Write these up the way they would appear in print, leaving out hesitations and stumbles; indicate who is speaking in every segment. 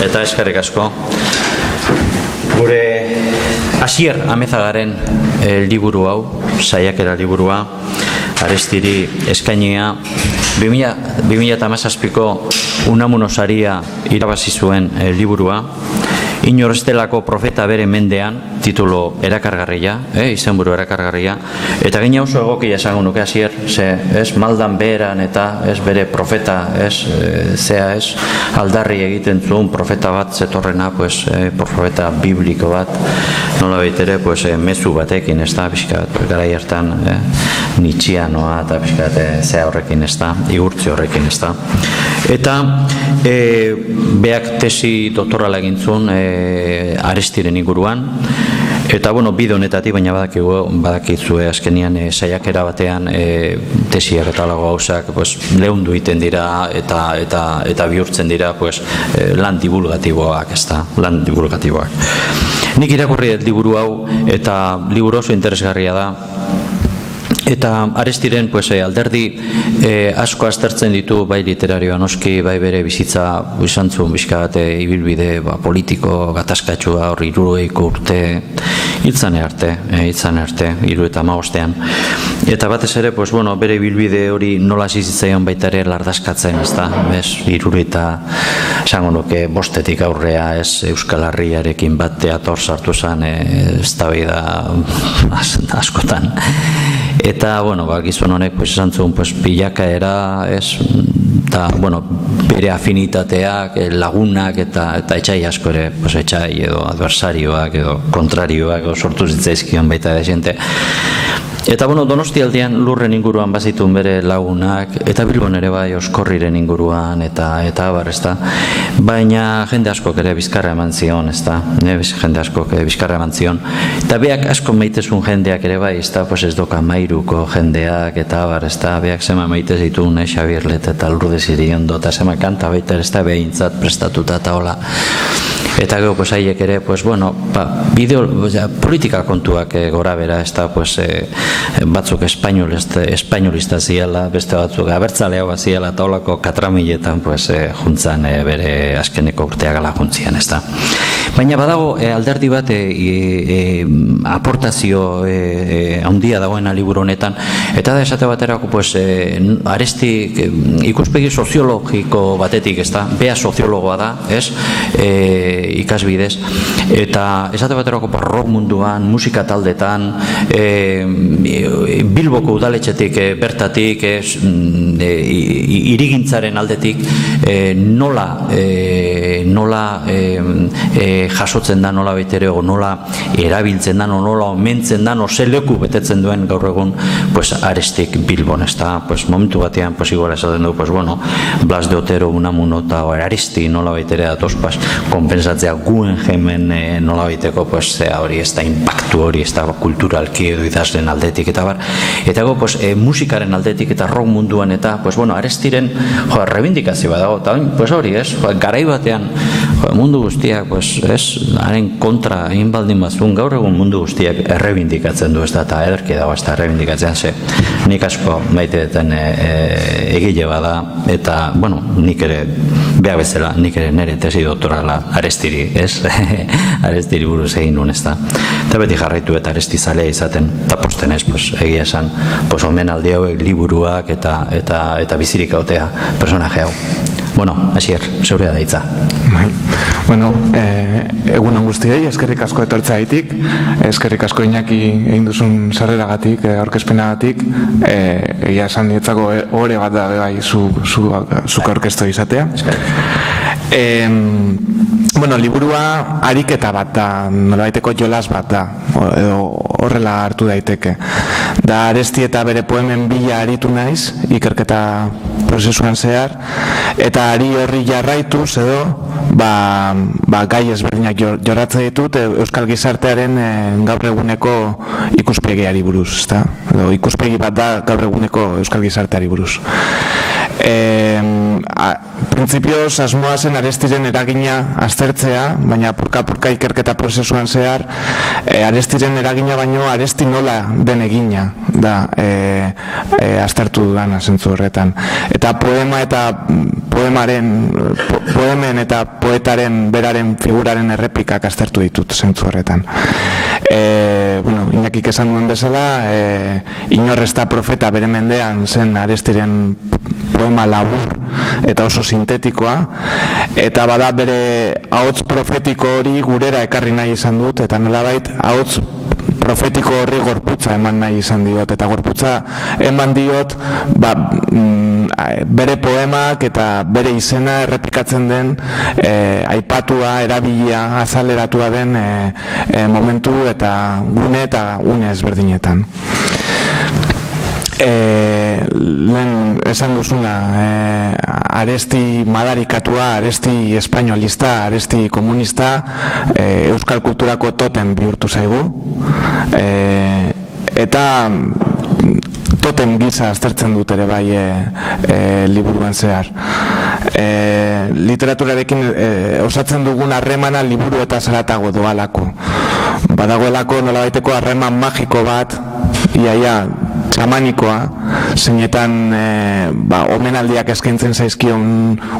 Speaker 1: eta eskerrik asko. Gure Asier Amezagaren liburu hau, saiakera liburua, Arestiri eskainia 2017ko Unamuno saria irabazi zuen liburua. Inor estelako profeta bere mendean, titulo erakargarria, izenburu erakargarria, eta gina oso egokia esango nuke Asier, ez maldan beheran eta ez bere profeta, aldarri egiten zuen profeta bat zetorrena, profeta bibliko bat, nola baitere, mezu batekin, ez da, pixkat, garai hartan, nitxianoa eta pixkat, zea horrekin, ez da, igurtzi horrekin, ez da. Eta beak tesi doktorala egin zuen Arestiren inguruan, eta bide honetatik, baina badakizue azkenian saiakera batean tesiak eta lago gauzak lehundu iten dira eta bihurtzen dira lan divulgatiboak, ez da, lan divulgatiboak. Nik irakurri liburu hau eta liburu oso interesgarria da. Eta Arestiren alderdi asko aztertzen ditu, bai literarioa noski, bai bere bizitza izan zuen bizkat ibilbide politiko gatazkatsua hor 60 urte hiltzane arte, 75ean. Eta batez ere, bere ibilbide hori nola zizitzaion baita ere lardazkatzen, ez da, 60 esango nuke bostetik aurrea, Euskal Herriarekin bat teator sartu zen, eztabaida askotan. Eta, gizon honek, esan zuen, bilakaera, eta, bere afinitateak, lagunak, eta etxai asko ere, etxai edo adversarioak, edo kontrarioak, sortu zitzaizkion baita da jente. Eta, Donostialdean lurren inguruan bazitun bere lagunak, eta Bilbon ere bai Oskorriren inguruan, eta abar, ez da. Baina jende askok ere bizkarra eman zion, ez da. Jende askok bizkarra eman zion. Eta beak asko maitezun jendeak ere bai, ez da, ez doka Mairuko jendeak, eta abar, ez da. Beak zema maitez ditun, Xabier Let eta Lourdes Iriondo, eta zema kanta baita, ez da, behintzat prestatuta eta hola. Eta gero, haiek ere, politika kontuak gora bera, ez da, batzuk espainolista ziela, beste batzuk abertzaleagoa ziela, eta holako katramiletan juntzan bere azkeneko urteak ala juntzian, ez da. Baina badago alderdi bat aportazio handia dagoena liburu honetan, eta da esate baterako Aresti ikuspegi soziologiko batetik, ez da, bea soziologoa da, ez, ikasbidez, eta esate baterako rock munduan, musika taldetan, Bilboko udaletxetik bertatik, irigintzaren aldetik, nola jasotzen da, nola baitere, nola erabiltzen da, nola omentzen da, ze leku betetzen duen gaur egun Arestik Bilbon, ez da, momentu batean igual esaten du, Blas de Otero, Unamuno eta Aresti nola baitere datoz, konpensatzea guen jemen nola baiteko, hori ez da, impactu hori, ez da, kulturalki edo idazlen aldetik, eta bar, eta musikaren aldetik eta rock munduan, eta, Arestiren rebindikazio bat dago, eta hori, garai batean mundu guztiak, haren kontra egin baldin bazun, gaur egun mundu guztiak errebindikatzen du, ez da, eta ederki dago, ez da, errebindikatzen, nik asko maite deten egile bada, eta, nik ere, beha bezala, nik ere nire tesi doktorala Arestiri, ez? Arestiri buruz egin nuen, ez da. Eta beti jarraitu eta Aresti zalea izaten, eta posten ez, egia esan, omen aldi hauek liburuak eta bizirik hautea personaje hau. Asier, zeurea da hitza.
Speaker 2: Egun guztiei, eskerrik asko etortzaitik, eskerrik asko Iñaki egin duzun sarreragatik, aurkezpenagatik, egia esan nietzako ore bat da bai zuk aurkeztu izatea. Liburua ariketa bat da, nolabaiteko jolas bat da, edo horrela hartu daiteke. Da Aresti eta bere poemen bila aritu naiz, ikerketa prozesuan zehar, eta ari horri jarraituz edo, gai ezberdinak jorratzen ditut Euskal Gizartearen gaur eguneko ikuspegiari buruz, edo ikuspegi bat da gaur eguneko Euskal Gizarteari buruz. Printzipioz asmoa zen Arestiren eragina aztertzea, baina purka-purka ikerketa prozesuan zehar, Arestiren eragina baino Aresti nola den egina da aztertu dudana zentzu horretan. Eta poema eta poemen eta poetaren beraren figuraren errepikak aztertu ditut zentzu horretan. Inakik esan duen bezala, inor ez da profeta bere mendean zen Arestiren poema labur eta oso sintetikoa, eta bada bere ahots profetiko hori gurera ekarri nahi izan dut, eta nolabait ahots profetiko horri gorputza eman nahi izan diot, eta gorputza eman diot bere poemak eta bere izena errepikatzen den aipatua, erabilia, azaleratua den momentu eta une ezberdinetan. Lehen esan duzuna, Aresti madarikatua, Aresti espainolista, Aresti komunista, euskal kulturako totem bihurtu zaigu, eta totem gisa aztertzen dut ere bai liburuan zehar. Literaturarekin osatzen dugun harremana liburu eta zaratago doalako. Badagoelako nolabaiteko harreman magiko bat, iaia txamanikoa, zeinetan omenaldiak eskaintzen zaizkion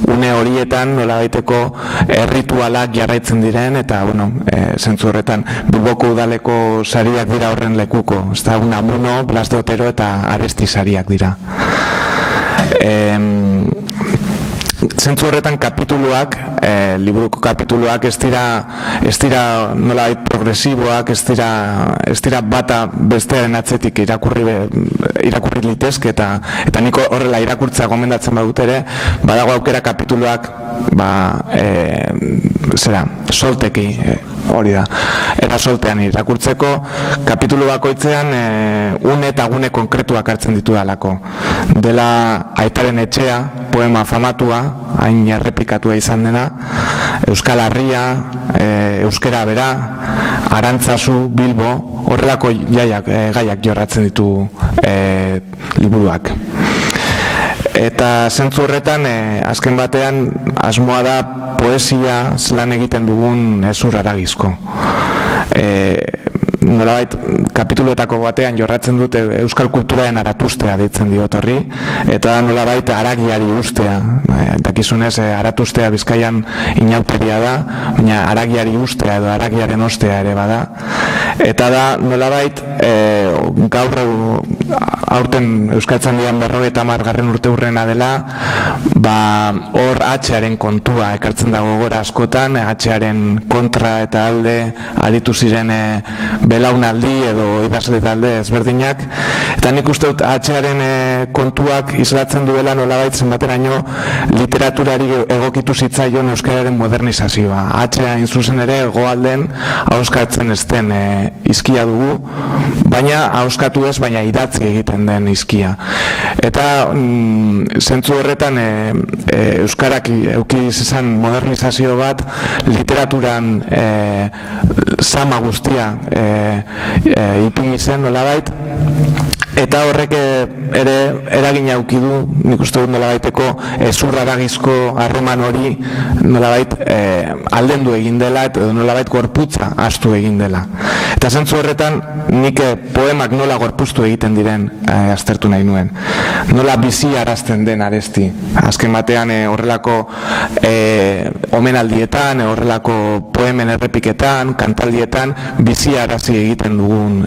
Speaker 2: une horietan nolabaiteko ritualak jarraitzen diren, eta zentzu horretan Bilboko udaleko sariak dira horren lekuko, ez da Unamuno, Blas de Otero eta Aresti sariak dira. Zentzu horretan kapituluak, liburuko kapituluak ez dira nolabait progresiboak, ez dira bata bestearen atzetik irakurri litezke, eta niko horrela irakurtza gomendatzen badut ere, badago aukera kapituluak solteki, hori da, eta soltean irakurtzeko, kapitulu bakoitzean une eta gune konkretuak hartzen ditu dalako. Dela Aitaren etxea, poema famatua, hain errepikatua izan dena, Euskal Herria, Euskera bera, Arantzazu, Bilbo, horrelako gaiak jorratzen ditu liburuak. Eta zentzu horretan, azken batean, asmoa da poesia zelan egiten dugun ezur haragizko. Nolabait, kapituluetako batean jorratzen dute euskal kulturaren aratustea deitzen diot horri, eta nolabait haragiari ustea. Dakizunez, aratustea Bizkaian inauteria da, baina haragiari ustea edo haragiaren ostea ere bada. Eta da, nolabait, gaur aurten Euskaltzaindian 50. urte urrena dela, hor H-aren kontua ekartzen dago gora askotan, H-aren kontra eta alde aritu ziren belaunaldi edo idazle talde ezberdinak, eta nik uste dut H-aren kontuak islatzen duela nolabait zenbateraino literaturari egokitu zitzaion euskararen modernizazioa. H-a zuzen ere hegoalden ahoskatzen ez den hizkia dugu, baina ahoskatu ez, baina idatzi egiten den hizkia. Eta zentzu horretan euskarak euki izan modernizazio bat literaturan sama guztia ipini zen nolabait, eta horrek ere eragina eduki du, nik uste dut nolabaiteko ezur haragizko harreman hori nolabait aldendu egin dela eta nolabait gorputza ahaztu egin dela. Eta zentzu horretan nik poemak nola gorpuztu egiten diren aztertu nahi nuen. Nola bizi arazten den Aresti. Azken batean horrelako omenaldietan, horrelako poemen errepiketan, kantaldietan bizi arazi egiten dugun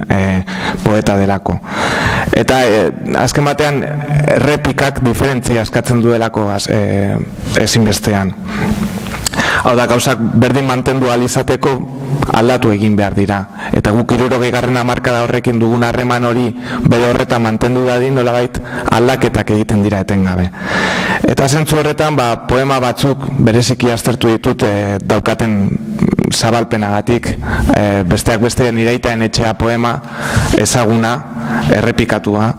Speaker 2: poeta delako. Eta azken batean errepikak diferentzia askatzen duelako ezinbestean. Hau da, gauzak berdin mantendu ahal izateko aldatu egin behar dira. Eta guk 60. hamarkada horrekin dugun harreman hori bere horretan mantendu dadin nolabait aldaketak egiten dira etengabe. Eta zentzu horretan poema batzuk bereziki aztertu ditut daukaten zabalpenagatik, besteak beste Nireitaen etxea poema ezaguna, errepikatua.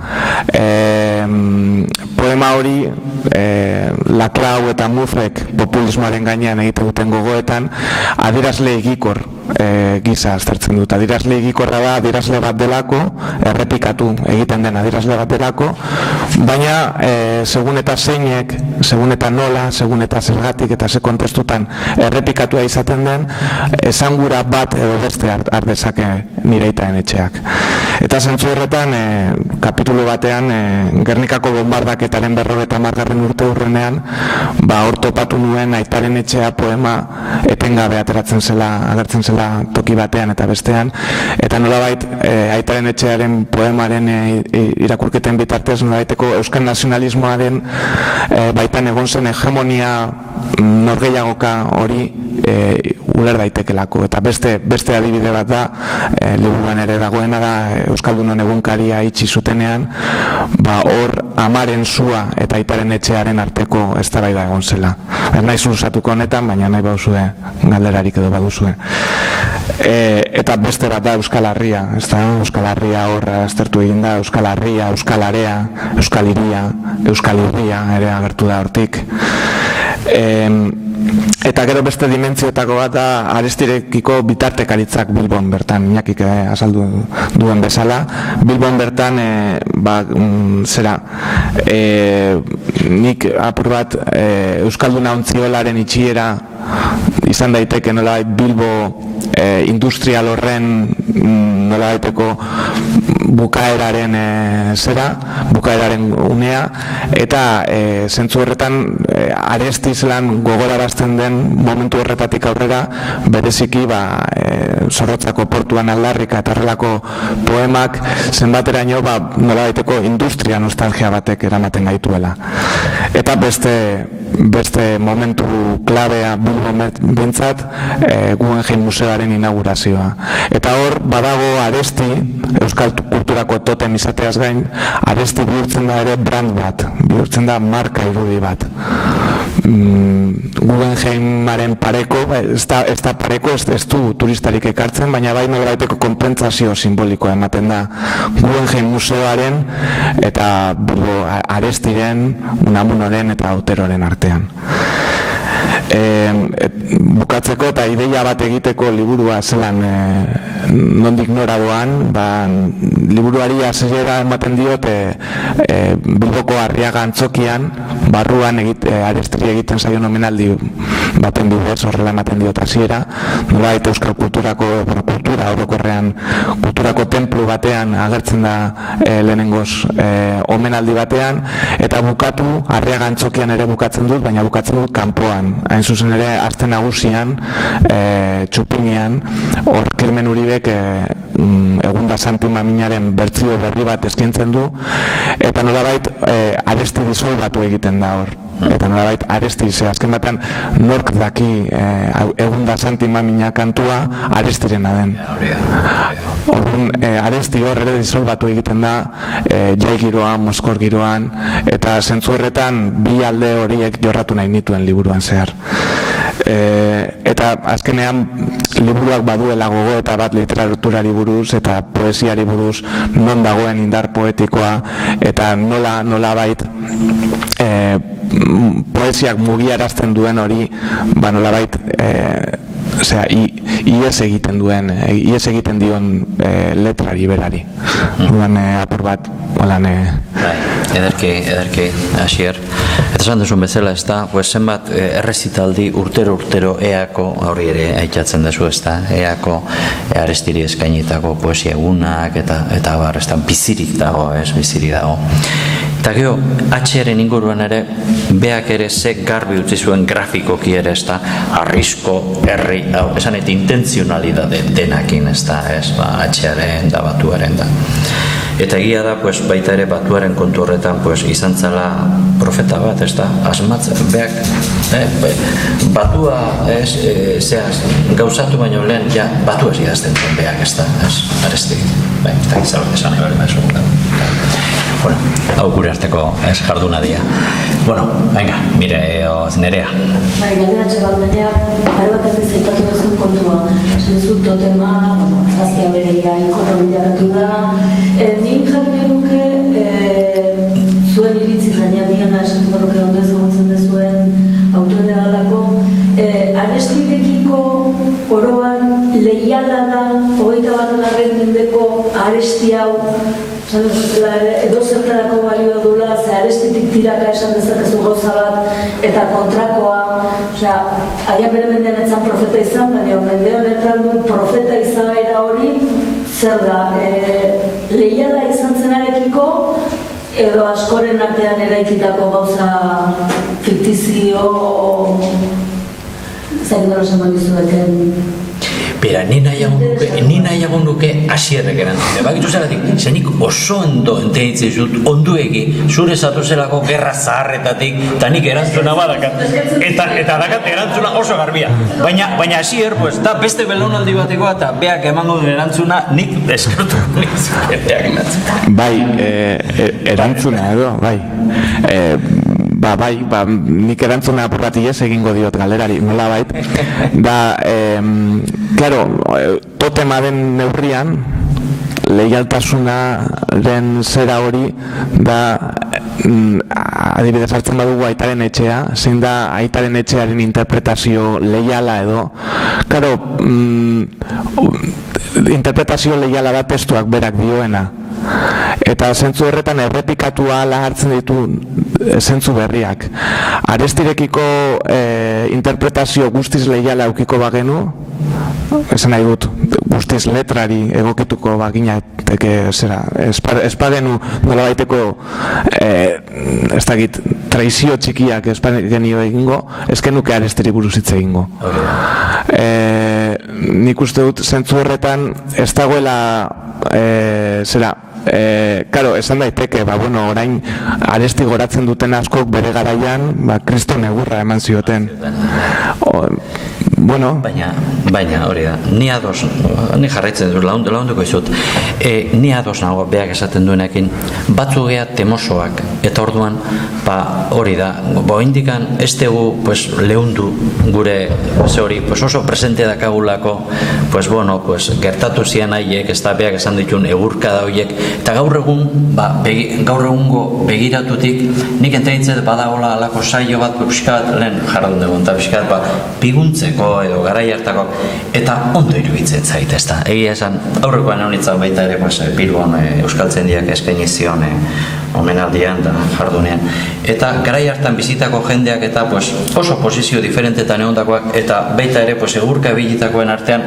Speaker 2: Poema hori Laclau eta Mufrek populismoaren gainean egiten duten gogoetan adierazle egikor gisa aztertzen dut. Adierazle higikorra da adierazle bat delako, errepikatu egiten den adierazle bat delako, baina segun eta zeinek, segun eta nola, segun eta zergatik eta ze kontestutan errepikatua izaten den, esangura bat edo beste ardezake Nireitaen etxeak. Eta zentzu horretan, kapitulu batean, Gernikako bombardaketaren 50. urte hurrenean, hor topatu nuen Aitaren etxea poema etengabe agertzen zela toki batean eta bestean, eta nolabait Aitaren etxearen poemaren irakurketen bitartez nolabaiteko euskal nazionalismoaren baitan egon zen hegemonia norgehiagoka hori uler daitekelako, eta beste adibide bat da, liburuan ere dagoena da, Euskaldunon egunkaria itxi zutenean, hor amaren sua eta Aitaren etxearen arteko eztabaida egon zela. Ez nahi zuzatuko honetan, baina nahi bauzue galderarik edo baduzue. Eta beste bat da Euskal Herria, Euskal Herria hor aztertu egin da, Euskal Herria, Euskal Area, Euskal Hiria, Euskal Herria ere agertu da hortik. Eta gero beste dimentziotako bat da Arestirekiko bitartekaritzak Bilbon bertan, Iñakik azaldu duen bezala. Bilbon bertan, nik apur bat Euskalduna ontziolaren itxiera izan daiteke nolabait Bilbo industrial horren nolabaiteko bukaeraren bukaeraren unea, eta zentzu horretan Arestiz lan gogorarazten den momentu horretatik aurrera bereziki Zorrotzako portuan aldarrika eta horrelako poemak zenbateraino nolabaiteko industria nostalgia batek eramaten gaituela. Eta beste momentu klabea Bilbon bentsat Guggenheim Museoaren inaugurazioa. Eta hor badago Aresti, euskal kulturako totem izateaz gain, Aresti bihurtzen da ere brand bat, bihurtzen da marka irudi bat. Guggenheimaren pareko, ez da pareko, ez du turistarik ekartzen, baina bai nolabaiteko konpentsazio simbolikoa ematen da Guggenheim Museoaren eta Arestiren, Unamunoren eta Oteroren artean. Bukatzeko eta ideia bat egiteko liburua zelan nondik nora doan, liburuari hasiera ematen diot Bilboko Arriaga antzokian, barruan Arestiri egiten zaion omenaldi baten bidez, horrela ematen diot hasiera, nolabait euskal kultura orokorrean kulturako tenplu batean agertzen da lehenengoz omenaldi batean, eta bukatu Arriaga antzokian ere bukatzen dut, baina bukatzen dut kanpoan. Hain zuzen ere, aste nagusian, txupinean, hor Kirmen Uribek Egunda Santi Maminaren bertsio berri bat eskaintzen du, eta nolabait Aresti disolbatu egiten da hor. Eta nolabait Aresti, azken batean nork daki Egunda Santi Mamina kantua Arestirena den. Orduan, Aresti hor ere disolbatu egiten da jai giroan, Moskor giroan, eta zentzu horretan bi alde horiek jorratu nahi nituen liburuan zehar. Eta azkenean liburuak baduela gogoeta bat literaturari buruz eta poesiari buruz, non dagoen indar poetikoa eta nolabait poesiak mugiarazten duen hori, nolabait ies egiten dion letrari berari. Orduan apur bat
Speaker 1: ederki hasier. Eta esan duzun bezala, ez da, zenbat errezitaldi urtero eako, hori ere aitzatzen duzu, ez da, eako Arestiri eskainitako poesia egunak, eta bar, ez da, bizirik dago. Eta gero, H-aren inguruan ere, beak ere ze garbi utzi zuen grafikoki ere, ez da, arrisko, herri, esan eta intentzionalidade denakin, ez da, H-aren da, Batuaren da. Eta egia da, baita ere Batuaren kontu horretan izan zela profeta bat, ez da, asmatzen, beak, Batua gauzatu baino lehen, Batu ez idazten duen beak, ez da, Aresti, eta gizalok esan ebali maizu. Bueno, hau gure arteko jarduna dia. Bueno, venga, mire, Nerea.
Speaker 3: Galderatxe bat, Nerea, pare bat ez zaitatu duzun kontua. Zuzut totema, zazkia bereia, inkoro bilaratu da. Nik jarri nuke, zuen iritzi zaina diana, esan duke ondo ezagutzen dezuen autore galako, arestirekiko oroan leiala da 21. mendeko aresti hau, edo zertarako balio dula, ze arestitik tiraka esan dezakezu gauza bat eta kontrakoa, aia bere mendean etzan profeta izan, baina mende honetan du profeta izaera hori, zer da, leiala izan zenarekiko, edo askoren artean eraikitako gauza fiktizio zain dara esan dizueten.
Speaker 4: Bera, ni nahiago nuke asierrek erantzune. Bakitu zeratik, zenik oso ondo entenitzen zut, onduegi, zure zatu zelako gerra zaharretatik, eta nik erantzuna badakat. Eta dakat erantzuna oso garbia. Baina asier, da beste belaunaldi bateko eta beak emango duen erantzuna, nik eskertu nizuke beak erantzuna.
Speaker 2: Bai, erantzuna edo, bai. Nik erantzuna apurratiez egingo diot galerari, nola bait. Claro, totema den neurrian, leialtasunaren zera hori da, adibidez hartzen badugu aitaren etxea, zein da aitaren etxearen interpretazio leiala edo. Claro, interpretazio leiala da testuak berak dioena. Eta zentzu horretan errepikatua ala hartzen ditu zentzu berriak. Arestirekiko interpretazio guztiz leiala aukiko bagenu, esan nahi dut, guztiz letrari egokituko baginateke zera. Espagenu nola baiteko ez dakit traizio txikiak espagenio egingo, ezkenuke arestiri buruz hitz egingo. Nik uste dut zentzu horretan ez dagoela zera, karo, esan daiteke, orain aresti goratzen duten askok bere garaian, kriston egurra eman zioten.
Speaker 1: Baina hori da, ni ados, ni jarraitzen dut, launduko izut, ni ados nago beak esaten duenekin, batzu gea temosoak, eta orduan, hori da, indikan ez dugu lehundu gure hori, oso presente dakagulako, gertatu zian haiek, ez da beak esan ditun egurkada horiek, eta gaur egungo begiratutik, nik entenitzen badagola alako saio bat, piskat, lehen jarradun dugu, eta piskat, piguntzeko edo garai hartako, eta ondo iruditzen zait, ez da. Egia esan, aurrekoan honitzen baita ere, Bilbon Euskaltzaindiak eskaini zion omenaldian da jardunean. Eta garai hartan bizitako jendeak eta oso posizio diferentetan egondakoak, eta baita ere egurka bilitakoen artean,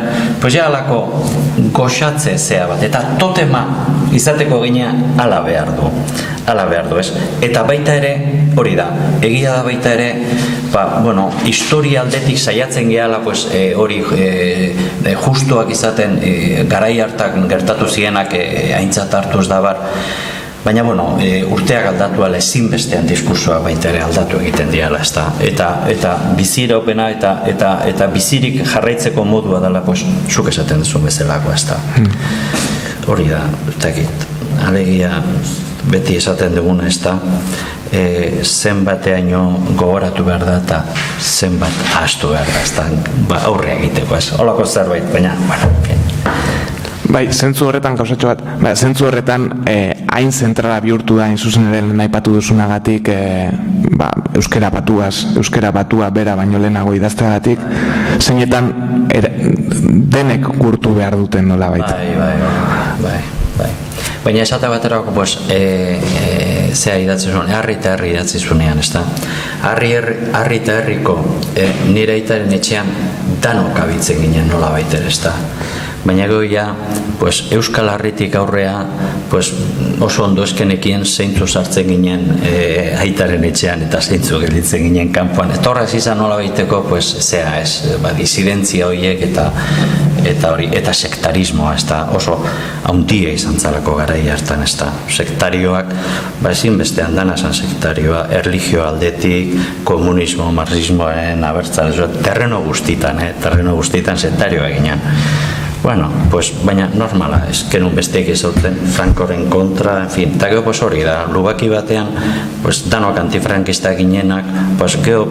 Speaker 1: ja alako goxatze zea bat, eta totema izateko gina ala behar du, ez? Eta baita ere, hori da, egia da baita ere, historia aldetik saiatzen gehala, hori justuak izaten garai hartak gertatu zienak aintzat hartuz da bar, baina urteak aldatu ala ezinbestean diskursoa baita ere aldatu egiten diala, ez da, eta biziraupena eta bizirik jarraitzeko modua dela, zuk esaten duzun bezalako, ez da. Hori da, alegia beti esaten duguna, ez da, zenbateaino gogoratu behar da eta zenbat ahaztu behar da, ez da, aurre egiteko, ez, holako zerbait, baina,
Speaker 2: Bai, zentzu horretan gauzatxo bat, zentzu horretan hain zentrala bihurtu da, zuzen ere naipatu duzunagatik, euskera batua bera baino lehenago idazteagatik, zeinetan denek gurtu behar duten nola baita.
Speaker 1: Bai. Baina esate baterako, zea idatzi zuen, harri eta herri idatzi zuenean, ez da? Harri eta herriko nire aitaren etxean danok abitzen ginen nola baiter, ez da? Baina goia, Euskal Harritik aurrea, oso ondo eskenekien zeintzu sartzen ginen aitaren etxean eta zeintzu gelditzen ginen kanpoan. Eta horrez izan nola baiteko, zea ez, disidentzia horiek eta sektarismoa, ez da, oso haundia izan zalako garai hartan, ez da. Sektarioak, ezinbestean dana zan sektarioa, erlijio aldetik, komunismo, marxismoen, abertzale, terreno guztitan sektarioa ginen. Baina normala, ez genuen besteik ezauten Frankoren kontra, en fin, eta gero hori da, lubaki batean, danok antifrankista ginenak, gero,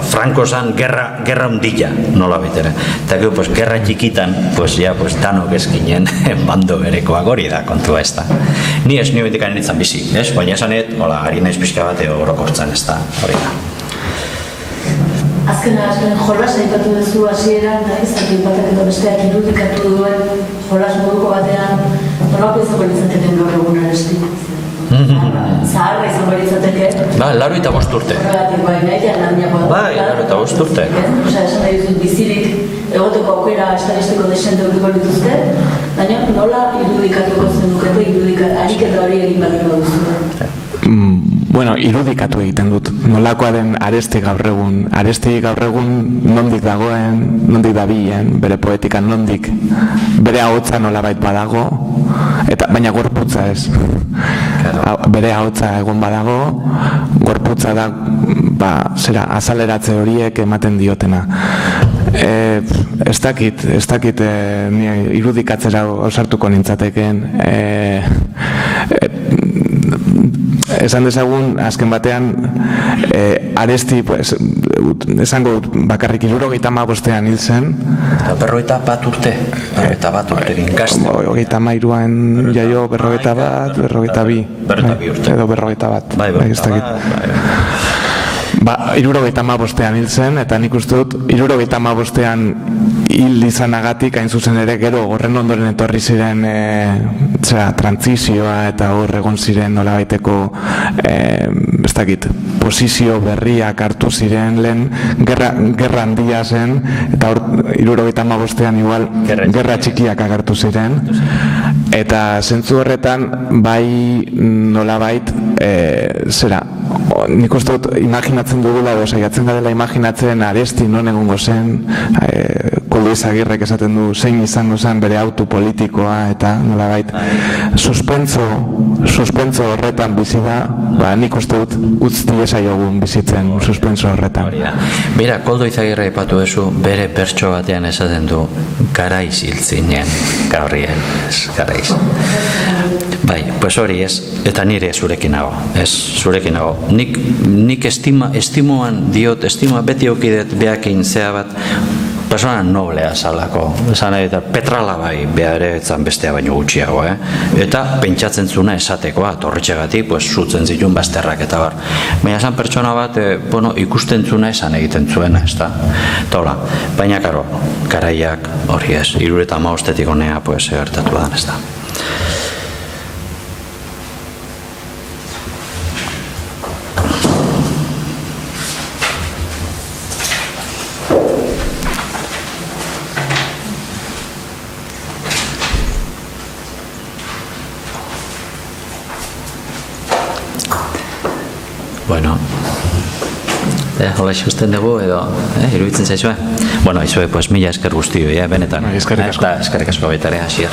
Speaker 1: Franko zan gerra hundila, nola baitere, eta gero, gerra txikitan, danok ez ginen bando berekoak, hori da, kontua ez da. Ni ez nio indikan nintzen bizi, baina esanet, ari naiz pixka bat orokortzen ez da, hori da.
Speaker 3: azken jolas aipatu duzu hasieran, ez dakit batak edo besteak irudikatu duen jolas moduko batean, nolako izango litzateke gaur egun Aresti? Zaharra izango litzateke?
Speaker 4: Ba, 85 urte.
Speaker 3: Horregatik bai, nahian landiakoa.
Speaker 4: Bai, 85 urte.
Speaker 3: Osa, esan nahi duzut bizirik egoteko aukera estadistiko desente urriko dituzte, baina nola irudikatuko zenukete, ariketa hori egin baliko duzu?
Speaker 2: Bueno, irudikatu egiten dut. Nolakoa den Aresti gaur egun nondik dagoen, nondik dabilen, bere poetikan nondik, bere ahotsa nolabait badago, eta baina gorputza ez. Bere ahotsa egon badago, gorputza da, azaleratze horiek ematen diotena. Ez dakit ni irudikatzera osartuko nintzateken. Esan dezagun, azken batean, Aresti, esango bakarrik 75ean hil zen.
Speaker 4: 51 urte, 51 urte gazte.
Speaker 2: 33an jaio, 41, 42.
Speaker 4: 42 urte.
Speaker 2: Edo 41.
Speaker 4: Bai,
Speaker 2: ez dakit. 75ean hil zen, eta nik uste dut 75ean hil izanagatik, hain zuzen ere, gero horren ondoren etorri ziren trantzizioa eta hor egon ziren nolabaiteko ez dakit, posizio berriak hartu ziren lehen gerra handia zen, eta hor 75ean igual gerra txikiak agertu ziren, eta zentzu horretan bai nolabait nik uste dut imaginatzen dugula edo saiatzen garela imaginatzen Aresti non egongo zen, Koldo Izagirrek esaten du zein izango zen bere autu politikoa, eta nolabait suspentso horretan bizi da, nik uste dut utz diezaiogun bizitzen suspentso horretan.
Speaker 1: Bera, Koldo Izagirre aipatu duzu, bere bertso batean esaten du garaiz hil zinen, gaurrien, garaiz. Bai, pues hori ez, eta nire zurekin nago, nik estimoan diot, beti aukidet behakin zea bat, persona noblea zalako, petrala bai, behar ere etzan bestea baino gutxiago, eta pentsatzen zuna esatekoa, torretxegatik, zutzen zituen bazterrak eta bar. Baina esan pertsona bat, ikusten zuna esan egiten zuena, ez da? Tola, baina karo, garaiak hori ez, 75etik honea, gertatu da, ez da? Bueno, hola ikusten dugu edo, iruditzen zaizue? Bueno, izue, mila esker guztioi, benetan.
Speaker 2: Eskerrik asko.
Speaker 1: Eskerrik asko baita ere, Asier.